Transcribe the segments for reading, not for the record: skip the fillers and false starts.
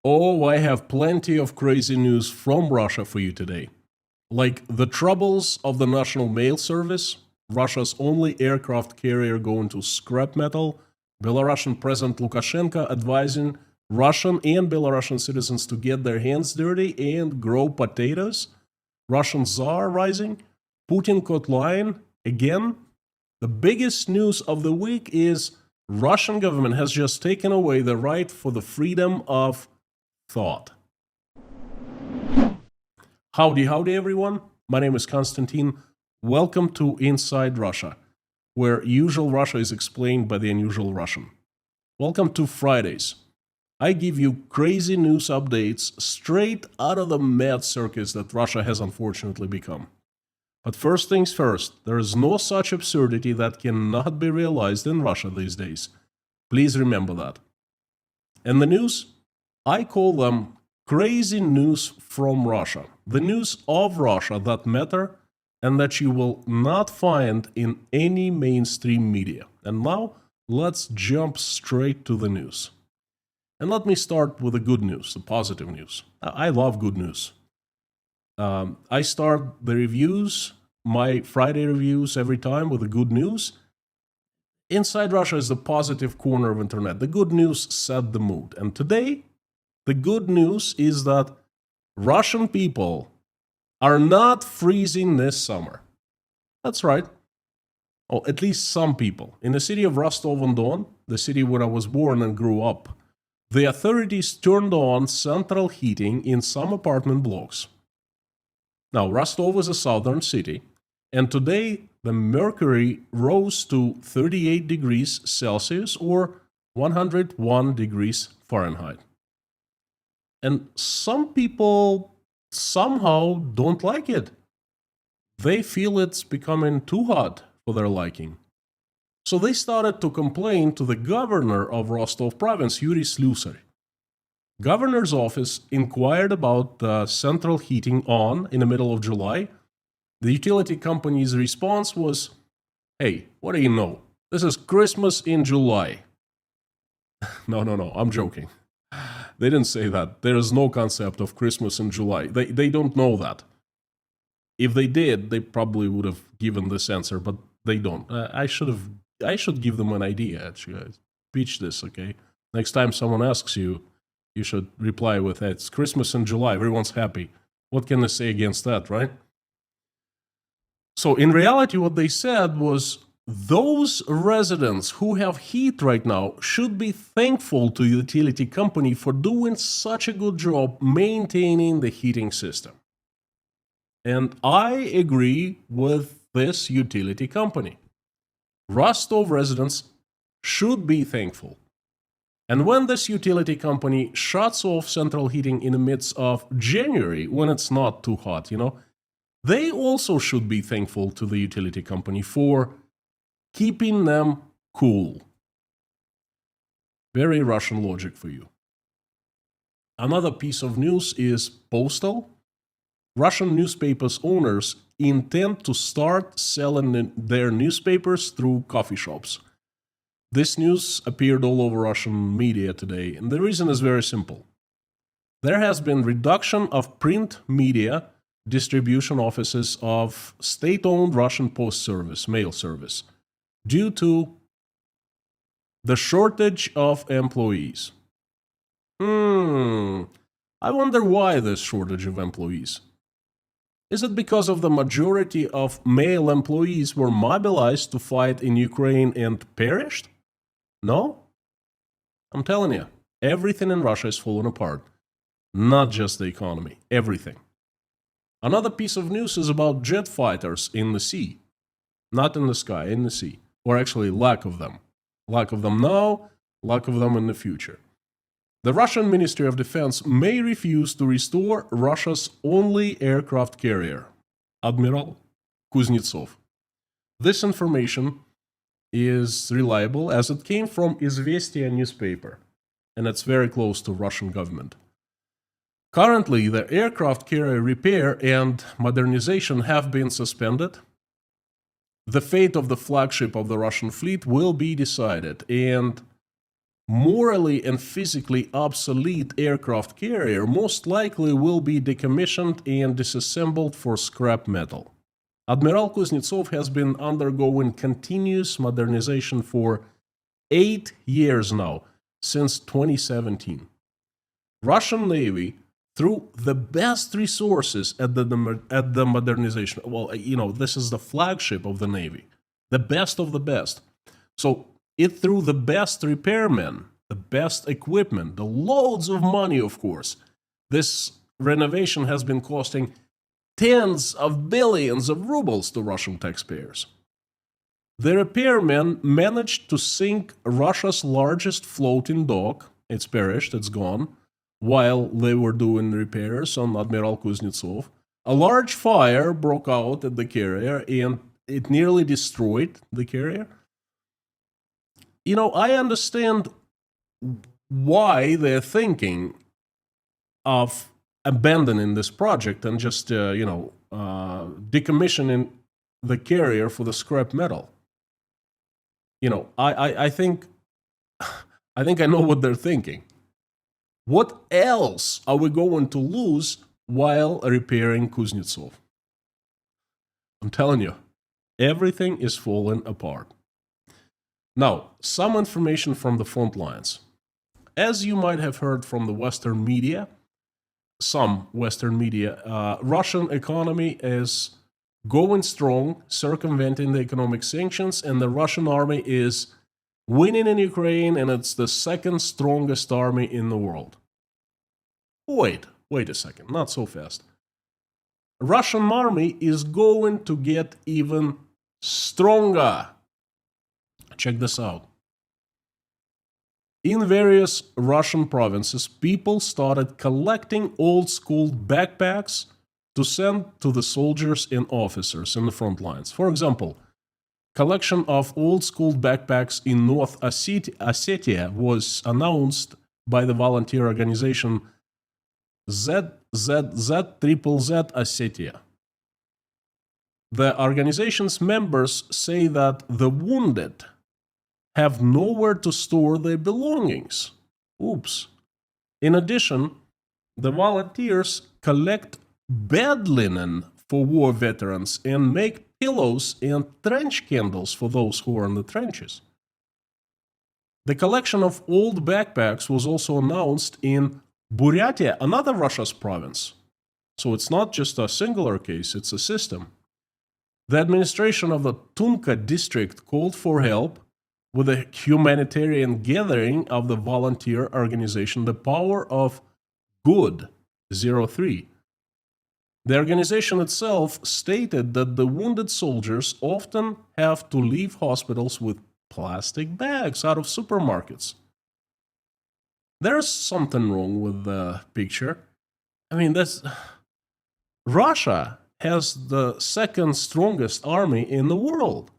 Oh, I have plenty of crazy news from Russia for you today. Like the troubles of the National Mail Service, Russia's only aircraft carrier going to scrap metal, Belarusian President Lukashenko advising Russian and Belarusian citizens to get their hands dirty and grow potatoes, Russian Tsar rising, Putin caught lying again. The biggest news of the week is Russian government has just taken away the right for the freedom of thought. Howdy, howdy, everyone. My name is Konstantin. Welcome to Inside Russia, where usual Russia is explained by the unusual Russian. Welcome to Fridays. I give you crazy news updates straight out of the mad circus that Russia has unfortunately become. But first things first, there is no such absurdity that cannot be realized in Russia these days. Please remember that. And the news? I call them crazy news from Russia. The news of Russia that matter and that you will not find in any mainstream media. And now, let's jump straight to the news. And let me start with the good news, the positive news. I love good news. I start the reviews, my Friday reviews every time with the good news. Inside Russia is the positive corner of internet. The good news set the mood. And today, the good news is that Russian people are not freezing this summer. That's right. Oh, at least some people. In the city of Rostov-on-Don, the city where I was born and grew up, the authorities turned on central heating in some apartment blocks. Now, Rostov is a southern city, and today the mercury rose to 38 degrees Celsius or 101 degrees Fahrenheit. And some people somehow don't like it. They feel it's becoming too hot for their liking. So they started to complain to the governor of Rostov province, Yuri Slusar. Governor's office inquired about the central heating on in the middle of July. The utility company's response was, "Hey, what do you know? This is Christmas in July." No, I'm joking. They didn't say that. There is no concept of Christmas in July. They don't know that. If they did, they probably would have given this answer, but they don't. I should give them an idea, actually. Pitch this, okay? Next time someone asks you, you should reply with, "It's Christmas in July, everyone's happy." What can they say against that, right? So in reality, what they said was, those residents who have heat right now should be thankful to the utility company for doing such a good job maintaining the heating system. And I agree with this utility company. Rostov residents should be thankful. And when this utility company shuts off central heating in the midst of January, when it's not too hot, they also should be thankful to the utility company for keeping them cool. Very Russian logic for you. Another piece of news is postal. Russian newspapers owners intend to start selling their newspapers through coffee shops. This news appeared all over Russian media today, and the reason is very simple. There has been reduction of print media distribution offices of state-owned Russian post service, mail service, due to the shortage of employees. I wonder why this shortage of employees. Is it because of the majority of male employees were mobilized to fight in Ukraine and perished? No? I'm telling you, everything in Russia is falling apart. Not just the economy, everything. Another piece of news is about jet fighters in the sea. Not in the sky, in the sea. Or actually, lack of them. Lack of them now, lack of them in the future. The Russian Ministry of Defense may refuse to restore Russia's only aircraft carrier, Admiral Kuznetsov. This information is reliable as it came from Izvestia newspaper, and it's very close to Russian government. Currently, the aircraft carrier repair and modernization have been suspended. The fate of the flagship of the Russian fleet will be decided, and morally and physically obsolete aircraft carrier most likely will be decommissioned and disassembled for scrap metal. Admiral Kuznetsov has been undergoing continuous modernization for 8 years now, since 2017. Russian Navy, through the best resources at the modernization, well, this is the flagship of the Navy, the best of the best. So it threw the best repairmen, the best equipment, the loads of money, of course. This renovation has been costing tens of billions of rubles to Russian taxpayers. The repairmen managed to sink Russia's largest floating dock. It's perished, it's gone, while they were doing repairs on Admiral Kuznetsov. A large fire broke out at the carrier and it nearly destroyed the carrier. I understand why they're thinking of abandoning this project and just, decommissioning the carrier for the scrap metal. I think I know what they're thinking. What else are we going to lose while repairing Kuznetsov? I'm telling you, everything is falling apart. Now, some information from the front lines. As you might have heard from the Western media, Russian economy is going strong, circumventing the economic sanctions, and the Russian army is winning in Ukraine, and it's the second strongest army in the world. Wait a second, not so fast. Russian army is going to get even stronger. Check this out. In various Russian provinces, people started collecting old-school backpacks to send to the soldiers and officers in the front lines. For example, collection of old-school backpacks in North Ossetia was announced by the volunteer organization ZZZ Ossetia. The organization's members say that the wounded have nowhere to store their belongings. Oops. In addition, the volunteers collect bed linen for war veterans and make pillows and trench candles for those who are in the trenches. The collection of old backpacks was also announced in Buryatia, another Russia's province. So it's not just a singular case, it's a system. The administration of the Tunka district called for help with a humanitarian gathering of the volunteer organization, the Power of Good 03. The organization itself stated that the wounded soldiers often have to leave hospitals with plastic bags out of supermarkets. There's something wrong with the picture. Russia has the second strongest army in the world.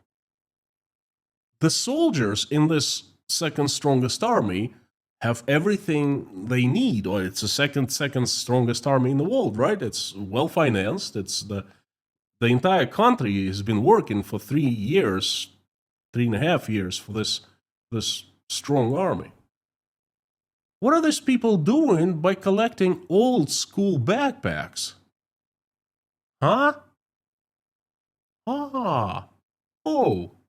The soldiers in this second strongest army have everything they need, or it's the second strongest army in the world, right? It's well financed. It's the entire country has been working for 3.5 years for this strong army. What are these people doing by collecting old school backpacks? Huh? Oh,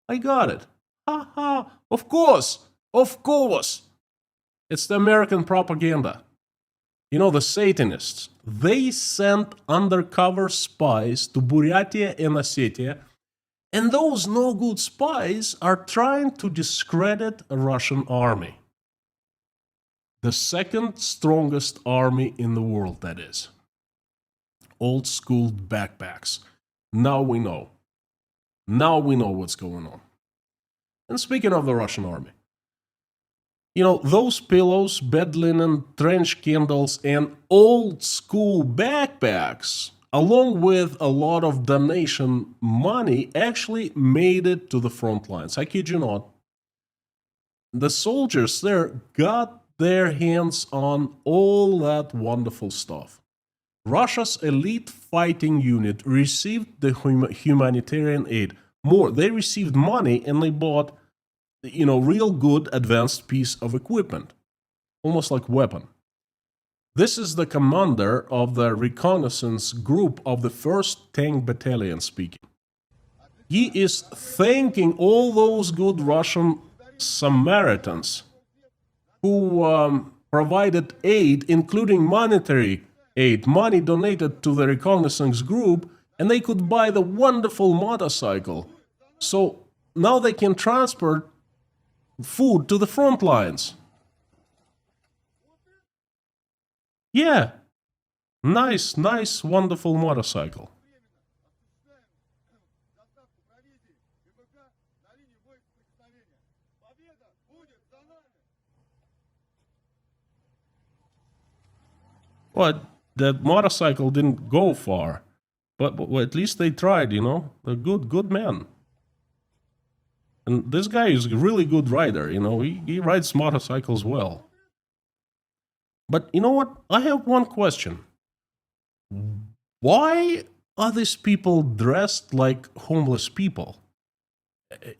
I got it. Of course. It's the American propaganda. The Satanists, they sent undercover spies to Buryatia and Ossetia, and those no-good spies are trying to discredit a Russian army. The second strongest army in the world, that is. Old-school backpacks. Now we know. What's going on. And speaking of the Russian army, those pillows, bed linen, trench candles, and old school backpacks, along with a lot of donation money, actually made it to the front lines. I kid you not. The soldiers there got their hands on all that wonderful stuff. Russia's elite fighting unit received the humanitarian aid. More, they received money and they bought real good advanced piece of equipment, almost like weapon. This is the commander of the reconnaissance group of the 1st Tank Battalion speaking. He is thanking all those good Russian Samaritans who provided aid, including monetary aid, money donated to the reconnaissance group, and they could buy the wonderful motorcycle. So now they can transport food to the front lines. Yeah, nice, wonderful motorcycle. Well, that motorcycle didn't go far, but at least they tried, They're good men. And this guy is a really good rider, he rides motorcycles well. But you know what? I have one question. Why are these people dressed like homeless people?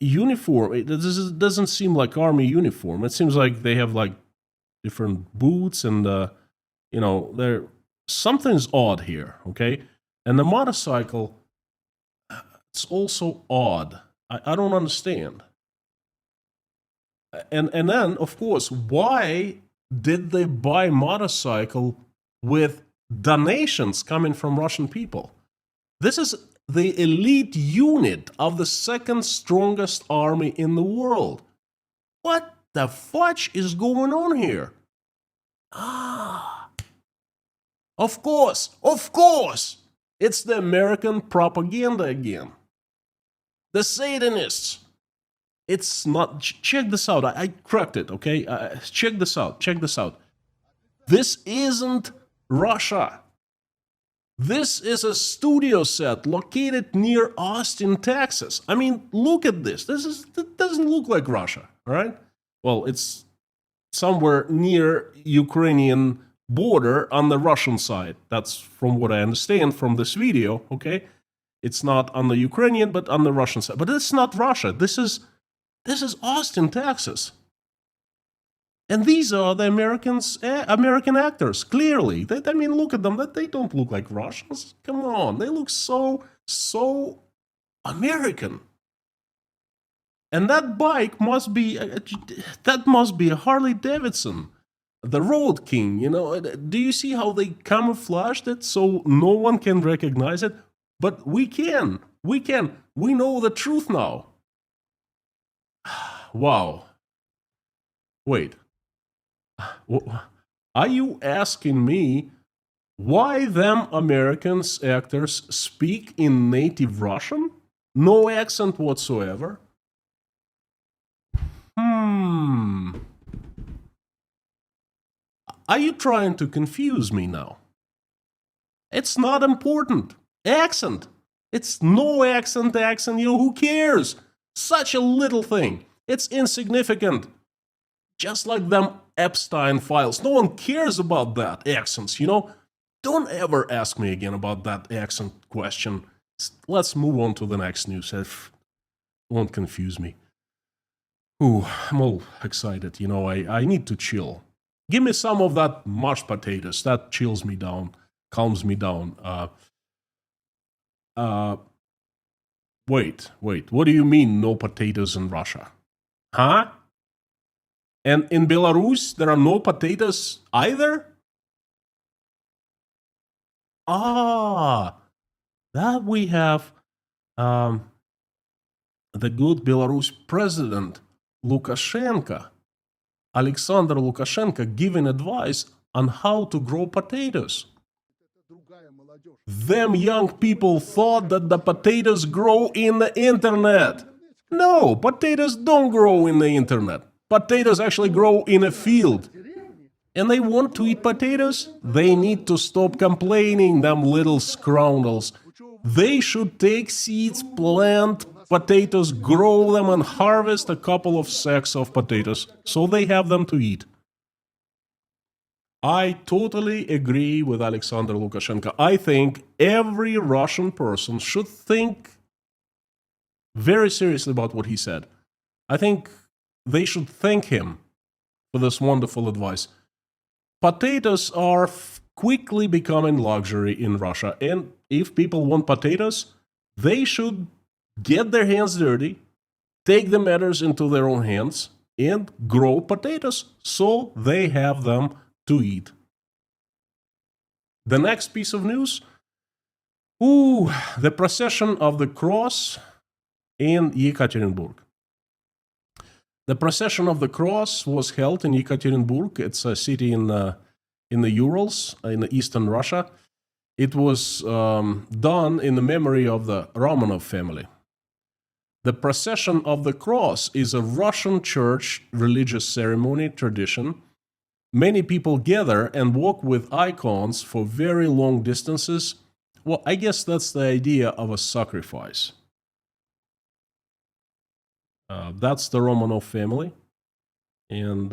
Uniform, it doesn't seem like army uniform. It seems like they have like different boots and something's odd here, okay? And the motorcycle, it's also odd. I don't understand. And then, of course, why did they buy motorcycle with donations coming from Russian people? This is the elite unit of the 2nd strongest army in the world. What the fudge is going on here? Of course, it's the American propaganda again. The Satanists. It's not. Check this out. I cracked it, okay? Check this out. This isn't Russia. This is a studio set located near Austin, Texas. I mean, look at this. It doesn't look like Russia, all right? Well, it's somewhere near Ukrainian border on the Russian side. That's from what I understand from this video, okay? It's not on the Ukrainian, but on the Russian side. But it's not Russia. This is Austin, Texas. And these are the American actors, clearly. Look at them. They don't look like Russians. Come on. They look so American. And that bike must be a Harley Davidson, the Road King. Do you see how they camouflaged it so no one can recognize it? But we can. We know the truth now. Wow. Wait. Are you asking me why them Americans actors speak in native Russian? No accent whatsoever? Are you trying to confuse me now? It's not important. Accent. It's no accent, who cares? Such a little thing. It's insignificant. Just like them Epstein files. No one cares about that, accents, Don't ever ask me again about that accent question. Let's move on to the next news. It won't confuse me. Ooh, I'm all excited, I need to chill. Give me some of that mashed potatoes. That chills me down, calms me down. Wait. What do you mean no potatoes in Russia? Huh? And in Belarus, there are no potatoes either? That we have the good Belarus president, Lukashenko, Alexander Lukashenko, giving advice on how to grow potatoes. Them young people thought that the potatoes grow in the internet. No, potatoes don't grow in the internet. Potatoes actually grow in a field. And they want to eat potatoes? They need to stop complaining, them little scoundrels. They should take seeds, plant potatoes, grow them, and harvest a couple of sacks of potatoes so they have them to eat. I totally agree with Alexander Lukashenko. I think every Russian person should think very seriously about what he said. I think they should thank him for this wonderful advice. Potatoes are quickly becoming luxury in Russia, and if people want potatoes, they should get their hands dirty, take the matters into their own hands, and grow potatoes so they have them to eat. The next piece of news, the procession of the cross in Yekaterinburg. The procession of the cross was held in Yekaterinburg. It's a city in the Urals, in eastern Russia. It was done in the memory of the Romanov family. The procession of the cross is a Russian church religious ceremony tradition. Many people gather and walk with icons for very long distances. Well, I guess that's the idea of a sacrifice. That's the Romanov family. And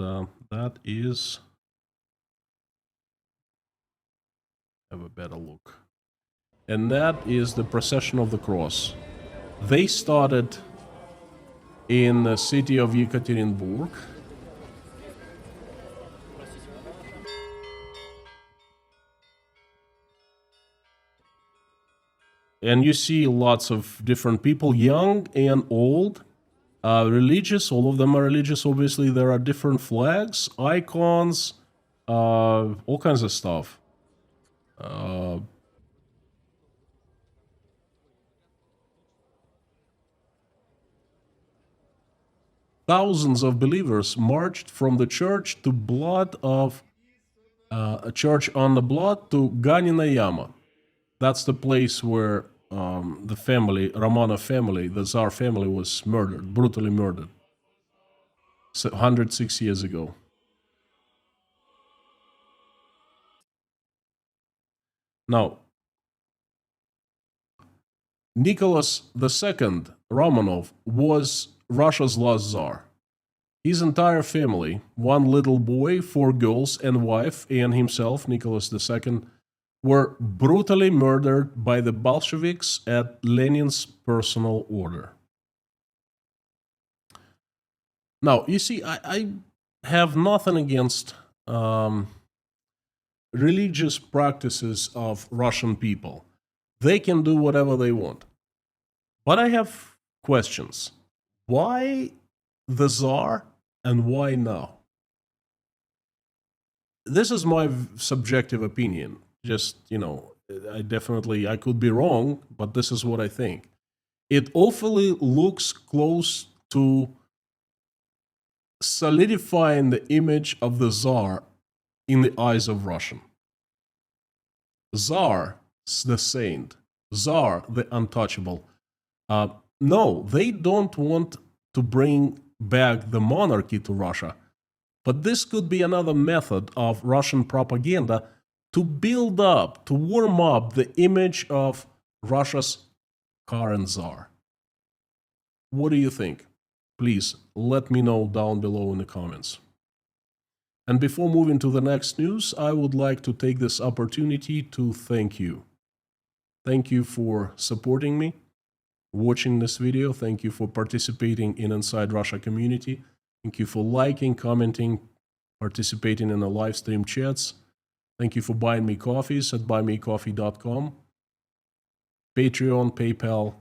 that is... have a better look. And that is the procession of the cross. They started in the city of Yekaterinburg. And you see lots of different people, young and old, religious. All of them are religious. Obviously, there are different flags, icons, all kinds of stuff. Thousands of believers marched from the church to blood of a church on the blood to Ganina Yama. That's the place where the family, Romanov family, the Tsar family, was murdered, brutally murdered, 106 years ago. Now, Nicholas II Romanov was Russia's last Tsar. His entire family, one little boy, 4 girls, and wife, and himself, Nicholas II, were brutally murdered by the Bolsheviks at Lenin's personal order. Now, you see, I have nothing against religious practices of Russian people. They can do whatever they want. But I have questions. Why the Tsar and why now? This is my subjective opinion. Just, I could be wrong, but this is what I think. It awfully looks close to solidifying the image of the Tsar in the eyes of Russian. Tsar, the saint. Tsar, the untouchable. No, they don't want to bring back the monarchy to Russia. But this could be another method of Russian propaganda to build up, to warm up the image of Russia's current Tsar. What do you think? Please let me know down below in the comments. And before moving to the next news, I would like to take this opportunity to thank you. Thank you for supporting me, watching this video. Thank you for participating in Inside Russia community. Thank you for liking, commenting, participating in the live stream chats. Thank you for buying me coffees at buymecoffee.com. Patreon, PayPal.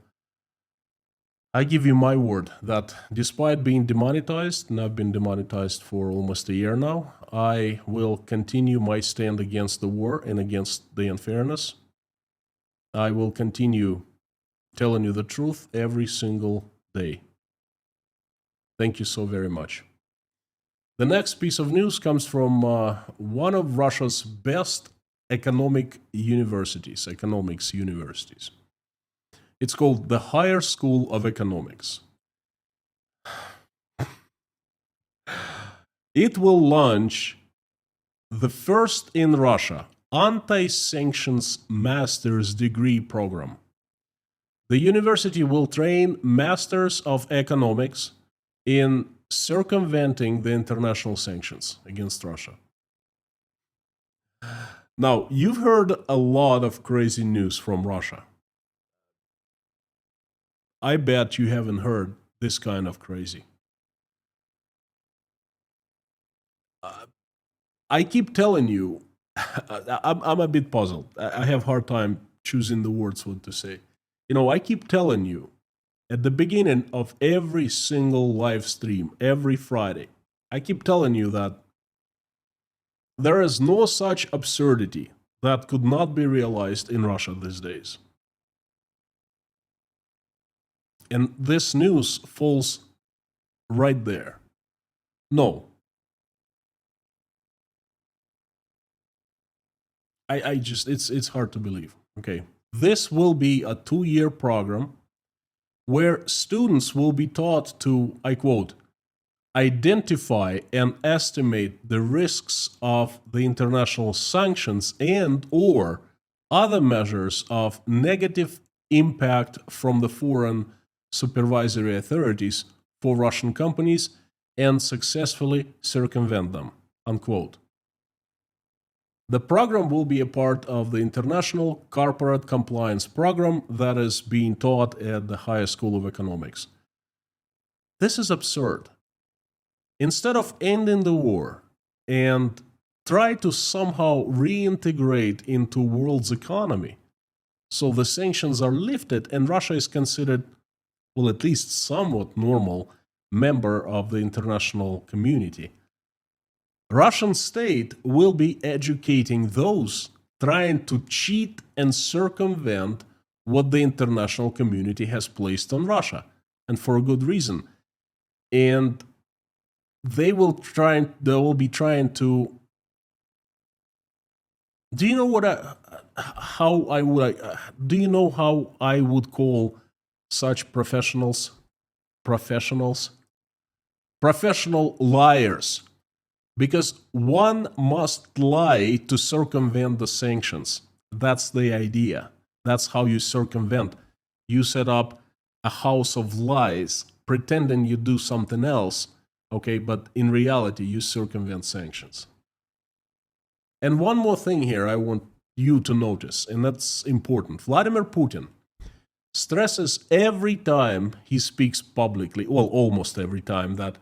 I give you my word that despite being demonetized, and I've been demonetized for almost a year now, I will continue my stand against the war and against the unfairness. I will continue telling you the truth every single day. Thank you so very much. The next piece of news comes from one of Russia's best economics universities. It's called the Higher School of Economics. It will launch the first in Russia anti-sanctions master's degree program. The university will train masters of economics in circumventing the international sanctions against Russia. Now, you've heard a lot of crazy news from Russia. I bet you haven't heard this kind of crazy. I keep telling you, I'm a bit puzzled. I have hard time choosing the words what to say. I keep telling you at the beginning of every single live stream, every Friday, I keep telling you that there is no such absurdity that could not be realized in Russia these days. And this news falls right there. No, I just it's hard to believe. Okay. This will be a 2-year program where students will be taught to, I quote, identify and estimate the risks of the international sanctions and or other measures of negative impact from the foreign supervisory authorities for Russian companies and successfully circumvent them, unquote. The program will be a part of the International Corporate Compliance Program that is being taught at the Higher School of Economics. This is absurd. Instead of ending the war and try to somehow reintegrate into world's economy, so the sanctions are lifted and Russia is considered, well, at least somewhat normal member of the international community, Russian state will be educating those trying to cheat and circumvent what the international community has placed on Russia, and for a good reason. And they will be trying to. Do you know what how I would do you know how I would call such professionals professional liars, because one must lie to circumvent the sanctions. That's the idea. That's how you circumvent. You set up a house of lies, pretending you do something else, okay, but in reality, you circumvent sanctions. And one more thing here I want you to notice, and that's important. Vladimir Putin stresses every time he speaks publicly, well, almost every time, that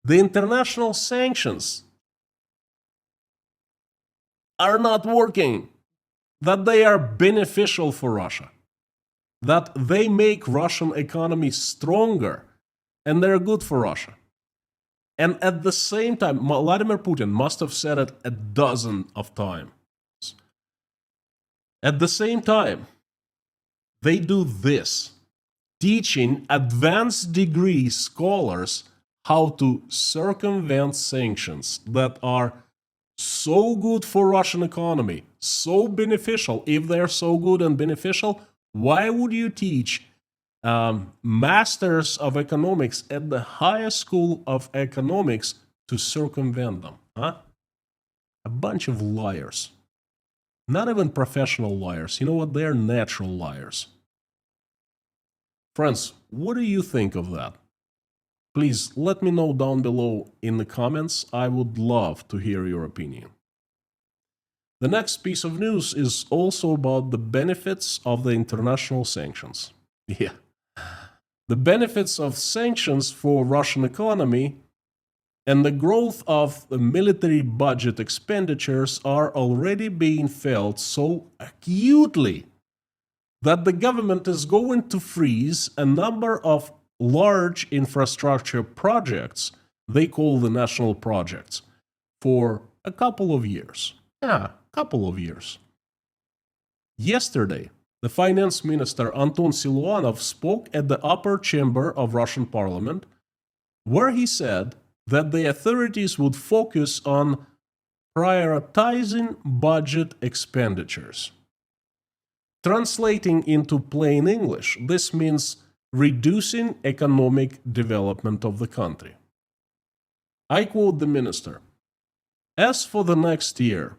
the international sanctions are not working, that they are beneficial for Russia, that they make Russian economy stronger, and they're good for Russia. And at the same time, Vladimir Putin must have said it a dozen of times. At the same time, they do this, teaching advanced degree scholars how to circumvent sanctions that are so good for Russian economy, so beneficial. If they're so good and beneficial, why would you teach masters of economics at the highest school of economics to circumvent them? Huh? A bunch of liars. Not even professional liars. You know what? They're natural liars. Friends, what do you think of that? Please let me know down below in the comments. I would love to hear your opinion. The next piece of news is also about the benefits of the international sanctions. Yeah. The benefits of sanctions for Russian economy and the growth of the military budget expenditures are already being felt so acutely that the government is going to freeze a number of large infrastructure projects they call the national projects for a couple of years. Yeah, a couple of years. Yesterday, the finance minister Anton Siluanov spoke at the upper chamber of Russian parliament, where he said that the authorities would focus on prioritizing budget expenditures. Translating into plain English, this means reducing economic development of the country. I quote the minister, "As for the next year,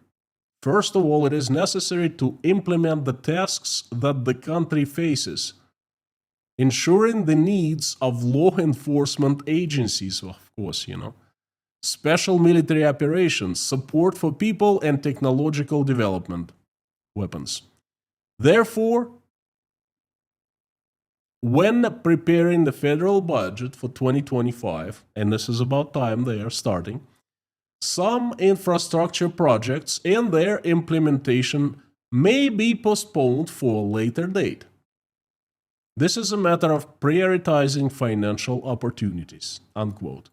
first of all, it is necessary to implement the tasks that the country faces, ensuring the needs of law enforcement agencies, of course, special military operations, support for people and technological development, weapons. Therefore, when preparing the federal budget for 2025, and this is about time they are starting, some infrastructure projects and their implementation may be postponed for a later date. This is a matter of prioritizing financial opportunities, unquote.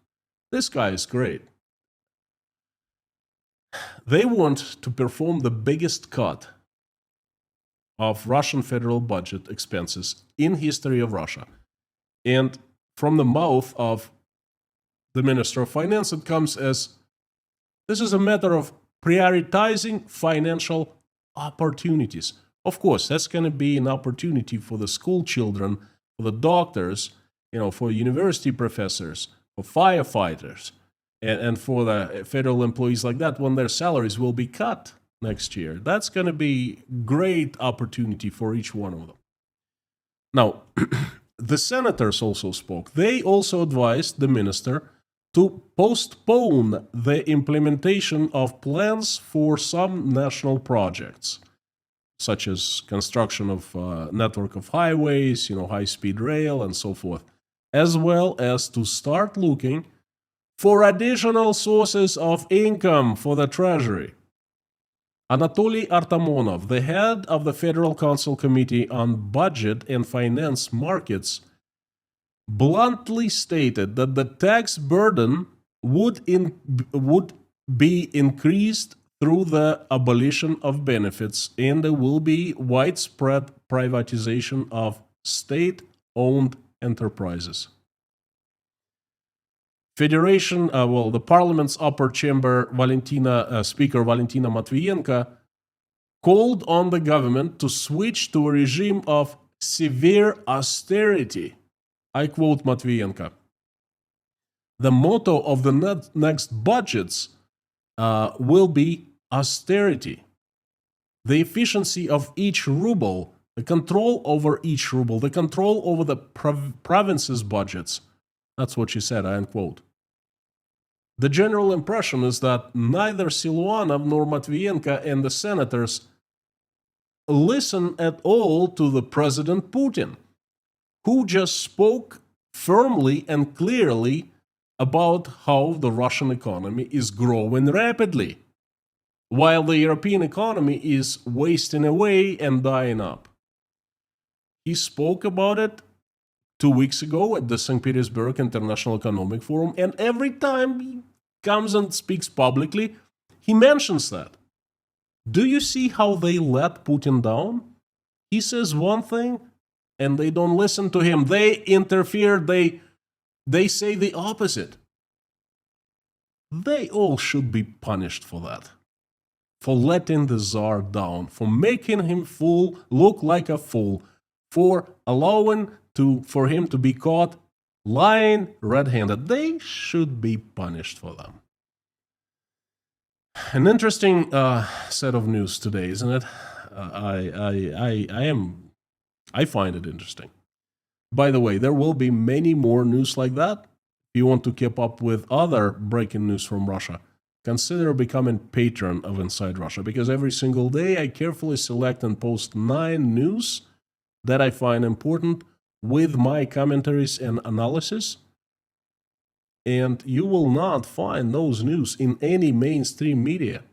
This guy is great. They want to perform the biggest cut of Russian federal budget expenses in history of Russia. And from the mouth of the Minister of Finance, it comes as this is a matter of prioritizing financial opportunities. Of course, that's going to be an opportunity for the school children, for the doctors, for university professors, for firefighters, and for the federal employees like that when their salaries will be cut next year. That's going to be great opportunity for each one of them. Now, the senators also spoke. They also advised the minister to postpone the implementation of plans for some national projects, such as construction of a network of highways, high-speed rail, and so forth, as well as to start looking for additional sources of income for the Treasury. Anatoly Artamonov, the head of the Federal Council Committee on Budget and Finance Markets, bluntly stated that the tax burden would be increased through the abolition of benefits, and there will be widespread privatization of state-owned enterprises. The Parliament's upper chamber, Speaker Valentina Matvienko, called on the government to switch to a regime of severe austerity. I quote Matvienko. The motto of the next budgets will be austerity. The efficiency of each ruble, the control over each ruble, the control over the provinces' budgets. That's what she said, I unquote. The general impression is that neither Siluanov nor Matvienko and the senators listen at all to the President Putin, who just spoke firmly and clearly about how the Russian economy is growing rapidly, while the European economy is wasting away and dying up. He spoke about it 2 weeks ago at the St. Petersburg International Economic Forum, and every time he comes and speaks publicly, he mentions that. Do you see how they let Putin down? He says one thing, and they don't listen to him. They interfere, they say the opposite. They all should be punished for that. For letting the Tsar down, for making him look like a fool, for allowing for him to be caught lying red-handed. They should be punished for them. An interesting set of news today, isn't it? I find it interesting. By the way, there will be many more news like that. If you want to keep up with other breaking news from Russia, consider becoming patron of Inside Russia, because every single day I carefully select and post 9 news that I find important with my commentaries and analysis. And you will not find those news in any mainstream media.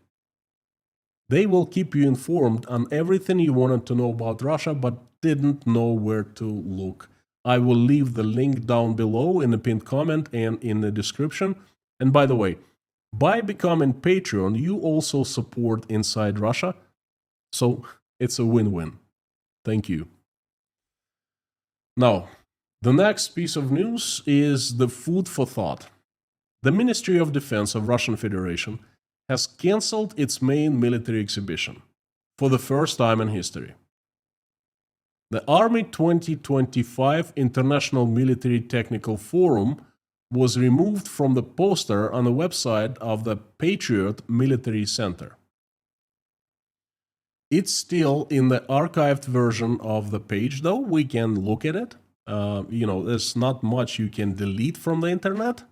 They will keep you informed on everything you wanted to know about Russia but didn't know where to look. I will leave the link down below in the pinned comment and in the description. And by the way, by becoming Patreon, you also support Inside Russia. So it's a win-win. Thank you. Now, the next piece of news is the food for thought. The Ministry of Defense of Russian Federation has cancelled its main military exhibition for the first time in history. The Army 2025 International Military Technical Forum was removed from the poster on the website of the Patriot Military Center. It's still in the archived version of the page, though. We can look at it. There's not much you can delete from the internet.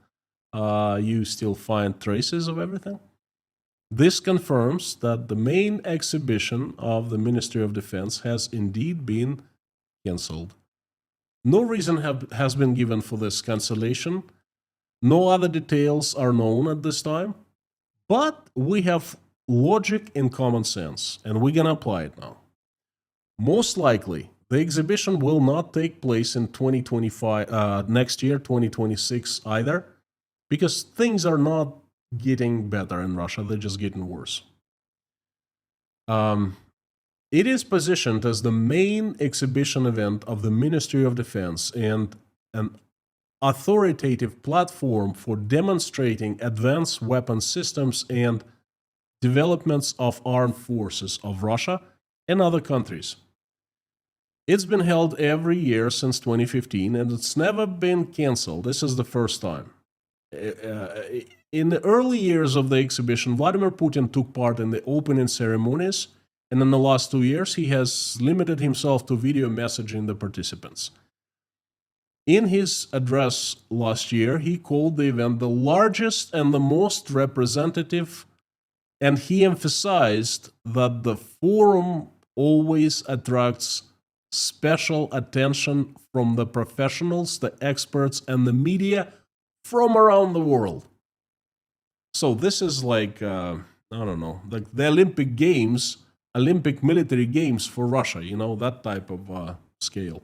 You still find traces of everything. This confirms that the main exhibition of the Ministry of Defense has indeed been cancelled. No reason has been given for this cancellation. No other details are known at this time. But we have logic and common sense, and we're gonna apply it now. Most likely, the exhibition will not take place in 2025, next year, 2026 either, because things are not getting better in Russia, they're just getting worse. It is positioned as the main exhibition event of the Ministry of Defense and an authoritative platform for demonstrating advanced weapon systems and developments of armed forces of Russia and other countries. It's been held every year since 2015 and it's never been canceled. This is the first time. In the early years of the exhibition, Vladimir Putin took part in the opening ceremonies, and in the last 2 years, he has limited himself to video messaging the participants. In his address last year, he called the event the largest and the most representative, and he emphasized that the forum always attracts special attention from the professionals, the experts, and the media from around the world. So this is like, I don't know, like the Olympic Games, Olympic military games for Russia, you know, that type of scale.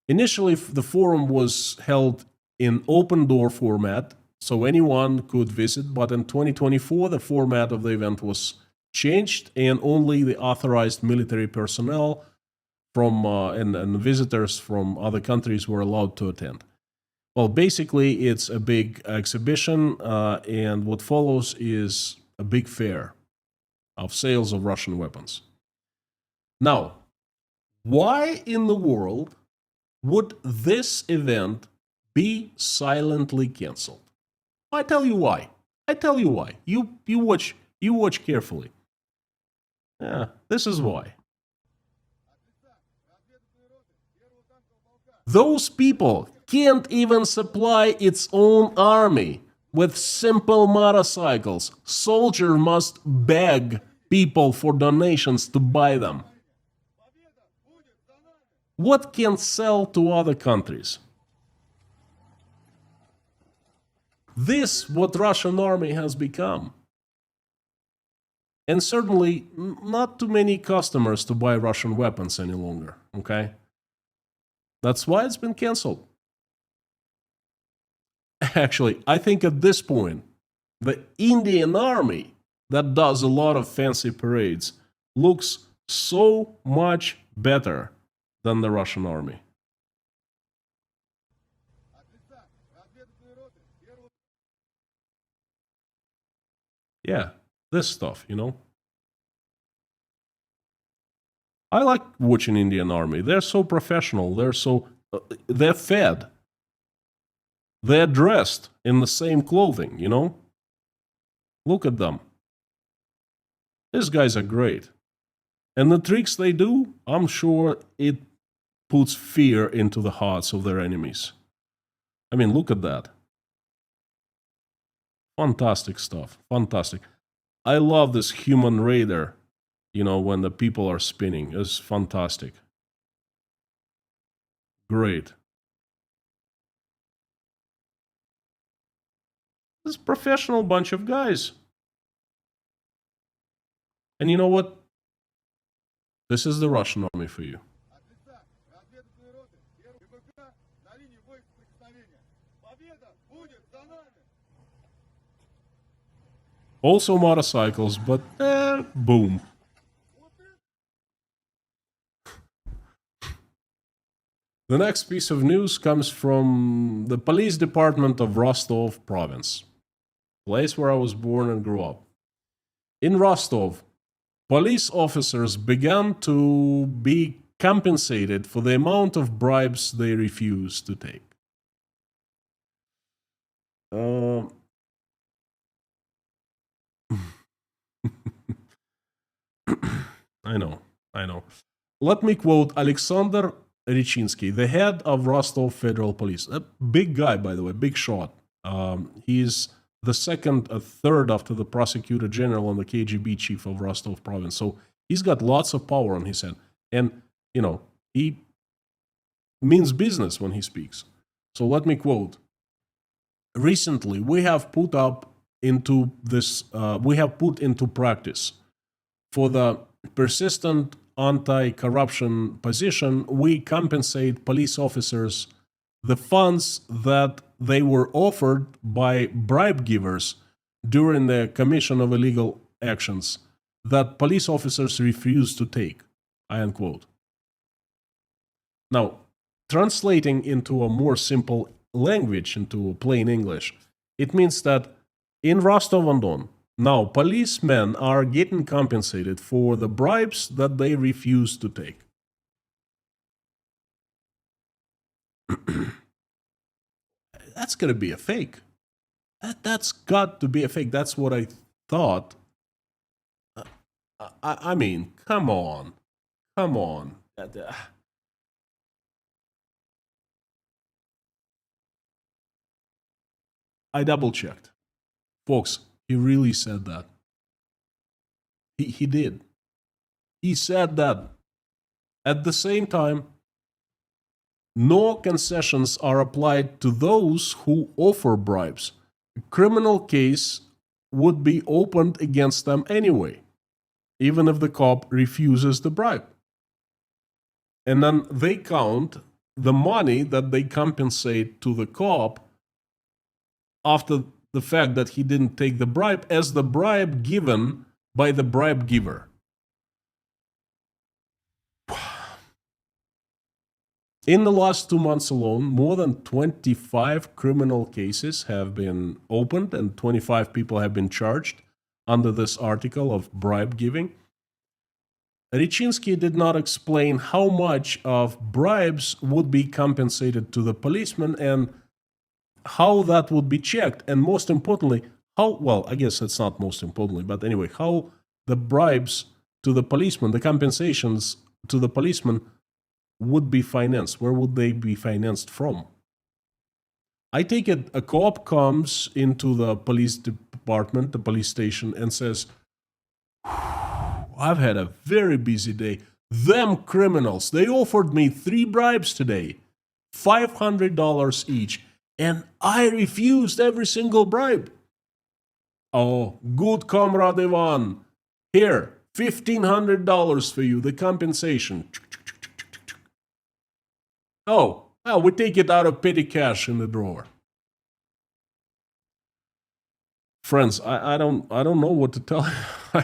Initially, the forum was held in open door format, so anyone could visit, but in 2024, the format of the event was changed and only the authorized military personnel from and visitors from other countries were allowed to attend. Well, basically, it's a big exhibition, and what follows is a big fair of sales of Russian weapons. Now, why in the world would this event be silently canceled? I tell you why. I tell you why. You watch carefully. Yeah, this is why. Those people can't even supply its own army with simple motorcycles. Soldiers must beg people for donations to buy them. What can sell to other countries? This what Russian army has become. And certainly not too many customers to buy Russian weapons any longer, okay? That's why it's been canceled. Actually, I think at this point, the Indian army that does a lot of fancy parades looks so much better than the Russian army. Yeah, this stuff, you know. I like watching Indian army. They're so professional. They're fed. They're dressed in the same clothing, you know. Look at them. These guys are great. And the tricks they do, I'm sure it puts fear into the hearts of their enemies. I mean, look at that. Fantastic stuff. Fantastic. I love this human radar, you know, when the people are spinning. It's fantastic. Great. This professional bunch of guys. And you know what? This is the Russian army for you. Also motorcycles, but boom. The next piece of news comes from the police department of Rostov province, place where I was born and grew up. In Rostov, police officers began to be compensated for the amount of bribes they refuse to take. I know. Let me quote Alexander Richinsky, the head of Rostov Federal Police. A big guy, by the way, big shot. He's the third after the prosecutor general and the KGB chief of Rostov province. So he's got lots of power on his hand. And, you know, he means business when he speaks. So let me quote. Recently, we have put up into this, we have put into practice. For the persistent anti-corruption position, we compensate police officers the funds that they were offered by bribe givers during the commission of illegal actions that police officers refuse to take, unquote. Now, translating into a more simple language, into plain English, it means that in Rostov-on-Don, now policemen are getting compensated for the bribes that they refuse to take. That's going to be a fake. That's got to be a fake. That's what I thought. I mean, come on. Come on. I double checked. Folks, he really said that. He did. He said that. At the same time, no concessions are applied to those who offer bribes. A criminal case would be opened against them anyway, even if the cop refuses the bribe. And then they count the money that they compensate to the cop after the fact that he didn't take the bribe as the bribe given by the bribe giver. In the last 2 months alone, more than 25 criminal cases have been opened and 25 people have been charged under this article of bribe giving. Richinsky did not explain how much of bribes would be compensated to the policeman and how that would be checked. And most importantly, I guess it's not most importantly, but anyway, how the bribes to the policeman, the compensations to the policeman would be financed. Where would they be financed from? I take it a cop comes into the police department, the police station, and says, I've had a very busy day. Them criminals, they offered me 3 bribes today, $500 each, and I refused every single bribe. Oh, good comrade Ivan. Here, $1,500 for you, the compensation. Oh, well, we take it out of petty cash in the drawer. Friends, I don't know what to tell you.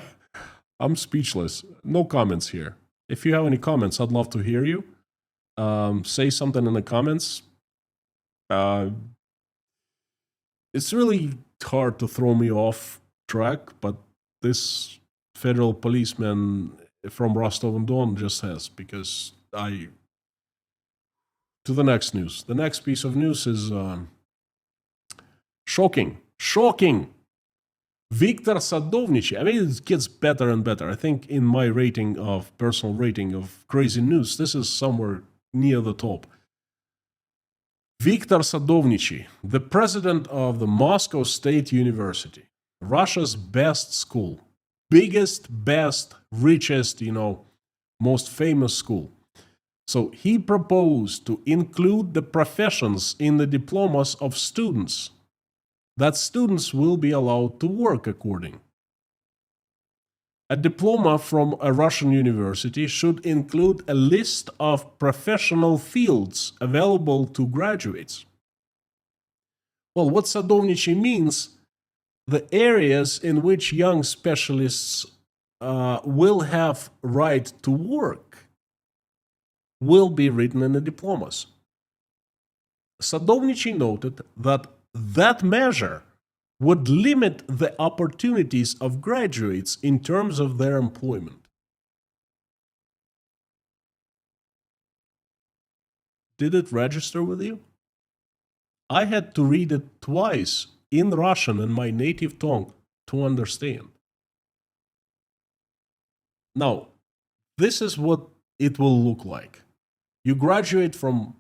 I'm speechless. No comments here. If you have any comments, I'd love to hear you. Say something in the comments. It's really hard to throw me off track, but this federal policeman from Rostov-on-Don just has, because to the next news. The next piece of news is shocking. Viktor Sadovnichi. I mean, it gets better and better. I think in my personal rating of crazy news, this is somewhere near the top. Viktor Sadovnichi, the president of the Moscow State University, Russia's best school, biggest, best, richest, most famous school. So he proposed to include the professions in the diplomas of students, that students will be allowed to work according. A diploma from a Russian university should include a list of professional fields available to graduates. Well, what Sadovnichi means, the areas in which young specialists will have right to work will be written in the diplomas. Sadovnichi noted that measure would limit the opportunities of graduates in terms of their employment. Did it register with you? I had to read it twice in Russian, in my native tongue, to understand. Now, this is what it will look like. You graduate from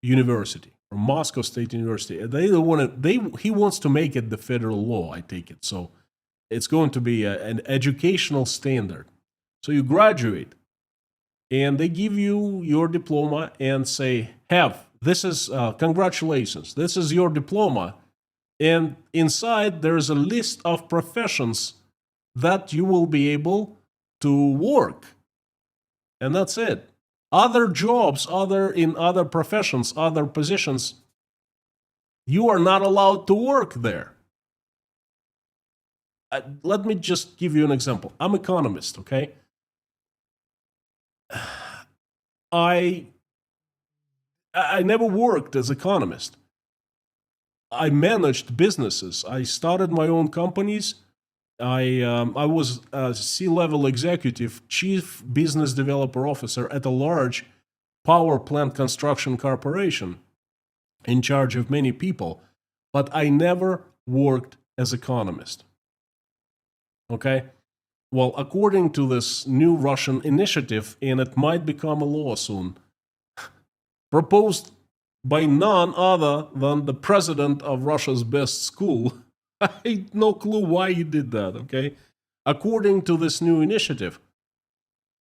university, from Moscow State University. He wants to make it the federal law, I take it. So it's going to be an educational standard. So you graduate, and they give you your diploma and say, congratulations, this is your diploma. And inside, there's a list of professions that you will be able to work. And that's it. Other jobs, in other professions, other positions, you are not allowed to work there. Let me just give you an example. I'm an economist, okay? I never worked as economist. I managed businesses. I started my own companies. I was a C-level executive, chief business developer officer at a large power plant construction corporation in charge of many people, but I never worked as economist. Okay? Well, according to this new Russian initiative, and it might become a law soon, proposed by none other than the president of Russia's best school. I have no clue why he did that, okay? According to this new initiative,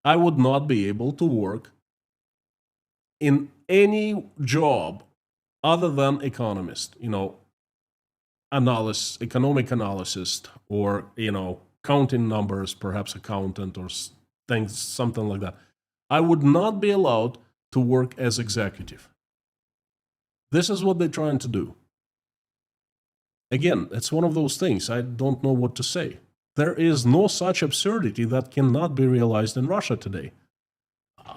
I would not be able to work in any job other than economist, economic analyst, or, counting numbers, perhaps accountant or things, something like that. I would not be allowed to work as executive. This is what they're trying to do. Again, it's one of those things. I don't know what to say. There is no such absurdity that cannot be realized in Russia today.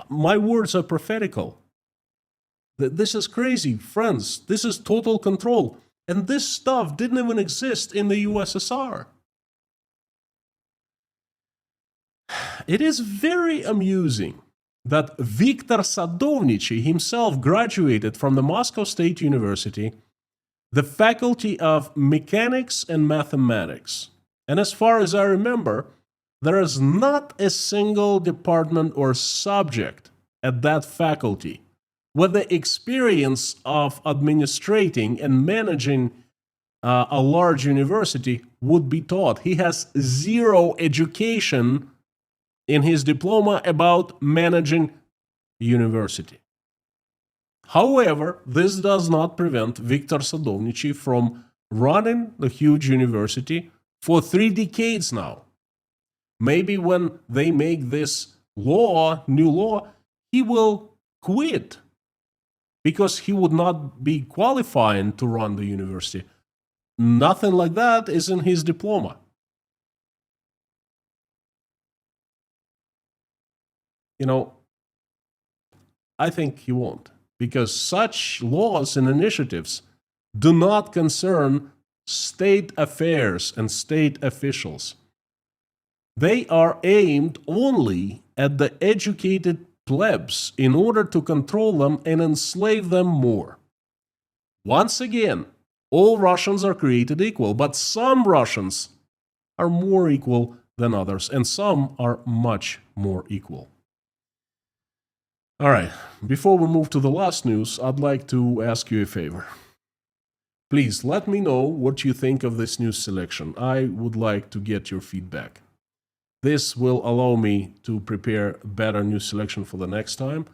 My words are prophetical. This is crazy, friends. This is total control. And this stuff didn't even exist in the USSR. It is very amusing that Viktor Sadovnichiy himself graduated from the Moscow State University, the Faculty of Mechanics and Mathematics. And as far as I remember, there is not a single department or subject at that faculty where the experience of administrating and managing a large university would be taught. He has zero education in his diploma about managing university. However, this does not prevent Viktor Sadovnichiy from running the huge university for 3 decades now. Maybe when they make this new law, he will quit because he would not be qualified to run the university. Nothing like that is in his diploma. I think he won't, because such laws and initiatives do not concern state affairs and state officials. They are aimed only at the educated plebs in order to control them and enslave them more. Once again, all Russians are created equal, but some Russians are more equal than others, and some are much more equal. All right, before we move to the last news, I'd like to ask you a favor. Please let me know what you think of this news selection. I would like to get your feedback. This will allow me to prepare a better news selection for the next time.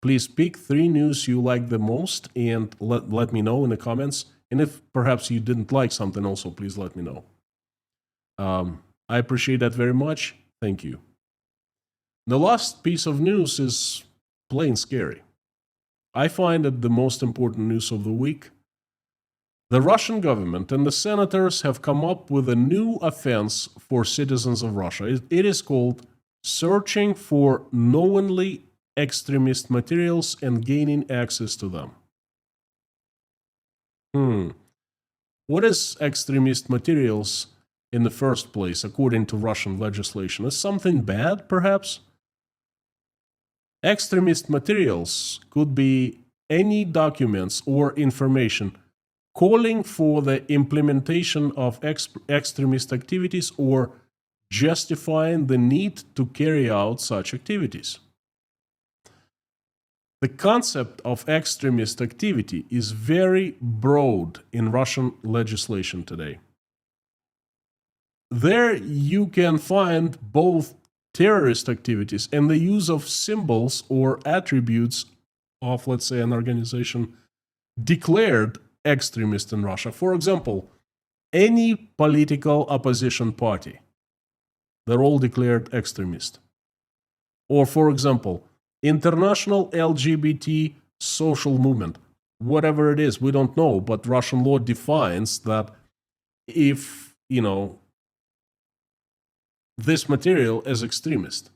Please pick 3 news you like the most and let me know in the comments. And if perhaps you didn't like something also, please let me know. I appreciate that very much. Thank you. The last piece of news is plain scary. I find it the most important news of the week. The Russian government and the senators have come up with a new offense for citizens of Russia. It is called searching for knowingly extremist materials and gaining access to them. What is extremist materials in the first place, according to Russian legislation? Is something bad, perhaps? Extremist materials could be any documents or information calling for the implementation of extremist activities or justifying the need to carry out such activities. The concept of extremist activity is very broad in Russian legislation today. There you can find both terrorist activities and the use of symbols or attributes of, let's say, an organization declared extremist in Russia. For example, any political opposition party. They're all declared extremist. Or, for example, international LGBT social movement, whatever it is, we don't know, but Russian law defines that if, this material is extremist.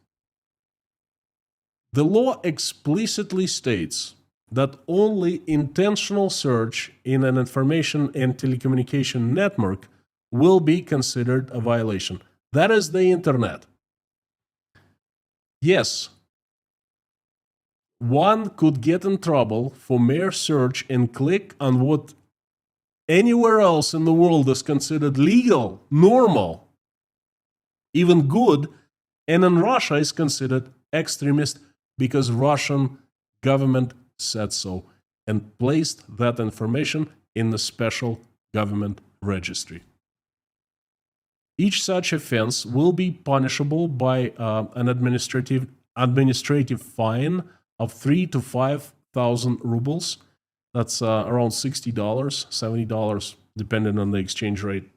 The law explicitly states that only intentional search in an information and telecommunication network will be considered a violation. That is the internet. Yes, one could get in trouble for mere search and click on what anywhere else in the world is considered legal, normal, even good, and in Russia is considered extremist because Russian government said so and placed that information in the special government registry. Each such offense will be punishable by an administrative fine of 3,000 to 5,000 rubles. That's around $60, $70, depending on the exchange rate.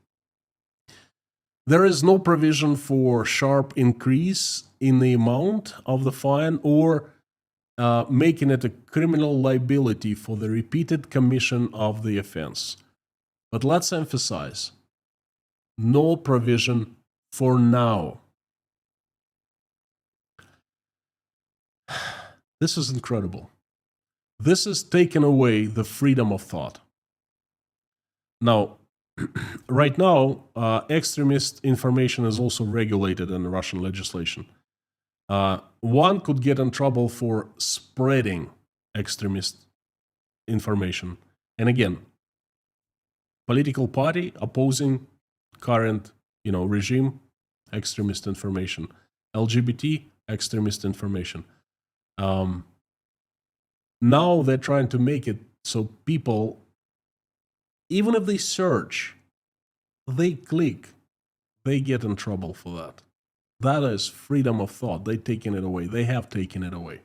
There is no provision for sharp increase in the amount of the fine or making it a criminal liability for the repeated commission of the offense. But let's emphasize, no provision for now. This is incredible. This has taken away the freedom of thought. Now, right now, extremist information is also regulated in Russian legislation. One could get in trouble for spreading extremist information. And again, political party opposing current, regime, extremist information. LGBT, extremist information. Now they're trying to make it so people, even if they search, they click, they get in trouble for that. That is freedom of thought. They've taken it away. They have taken it away.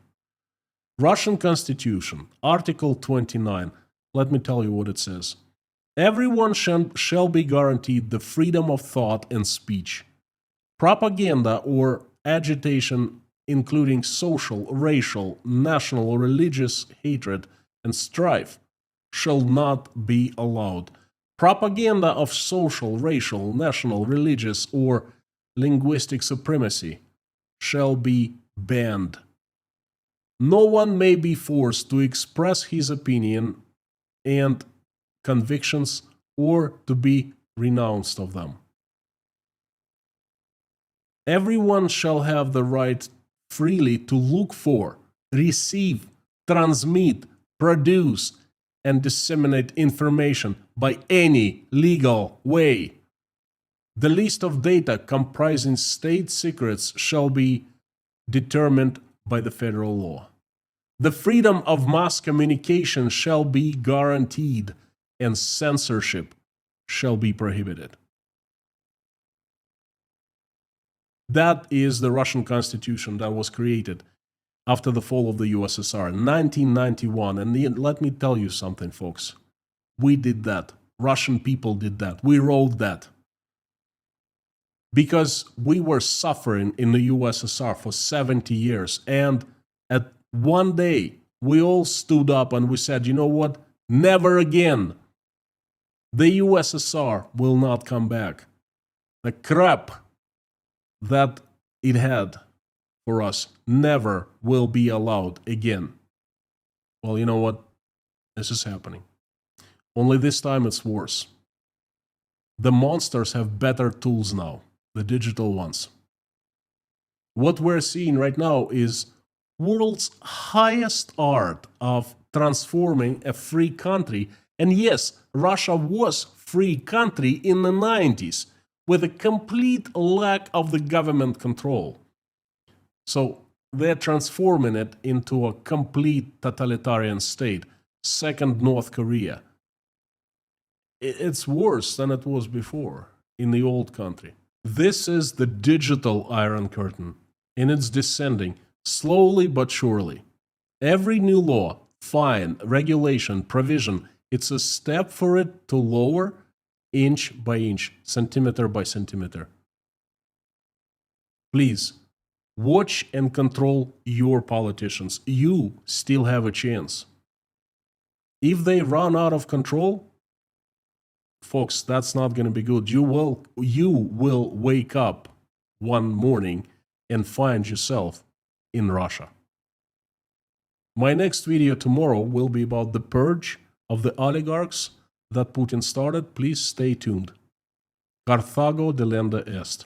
Russian Constitution, Article 29. Let me tell you what it says. Everyone shall be guaranteed the freedom of thought and speech. Propaganda or agitation, including social, racial, national, or religious hatred and strife, shall not be allowed. Propaganda of social, racial, national, religious, or linguistic supremacy shall be banned. No one may be forced to express his opinion and convictions or to be renounced of them. Everyone shall have the right freely to look for, receive, transmit, produce, and disseminate information by any legal way. The list of data comprising state secrets shall be determined by the federal law. The freedom of mass communication shall be guaranteed, and censorship shall be prohibited. That is the Russian Constitution that was created after the fall of the USSR in 1991. And let me tell you something, folks. We did that. Russian people did that. We wrote that. Because we were suffering in the USSR for 70 years. And at one day, we all stood up and we said, you know what? Never again. The USSR will not come back. The crap that it had for us never will be allowed again. Well, you know what? This is happening. Only this time it's worse. The monsters have better tools now, the digital ones. What we're seeing right now is world's highest art of transforming a free country. And yes, Russia was free country in the 90s with a complete lack of the government control. So they're transforming it into a complete totalitarian state, second North Korea. It's worse than it was before in the old country. This is the digital Iron Curtain, and it's descending slowly but surely. Every new law, fine, regulation, provision, it's a step for it to lower inch by inch, centimeter by centimeter. Please, watch and control your politicians. You still have a chance. If they run out of control, folks, that's not going to be good. You will wake up one morning and find yourself in Russia. My next video tomorrow will be about the purge of the oligarchs that Putin started. Please stay tuned. Carthago delenda est.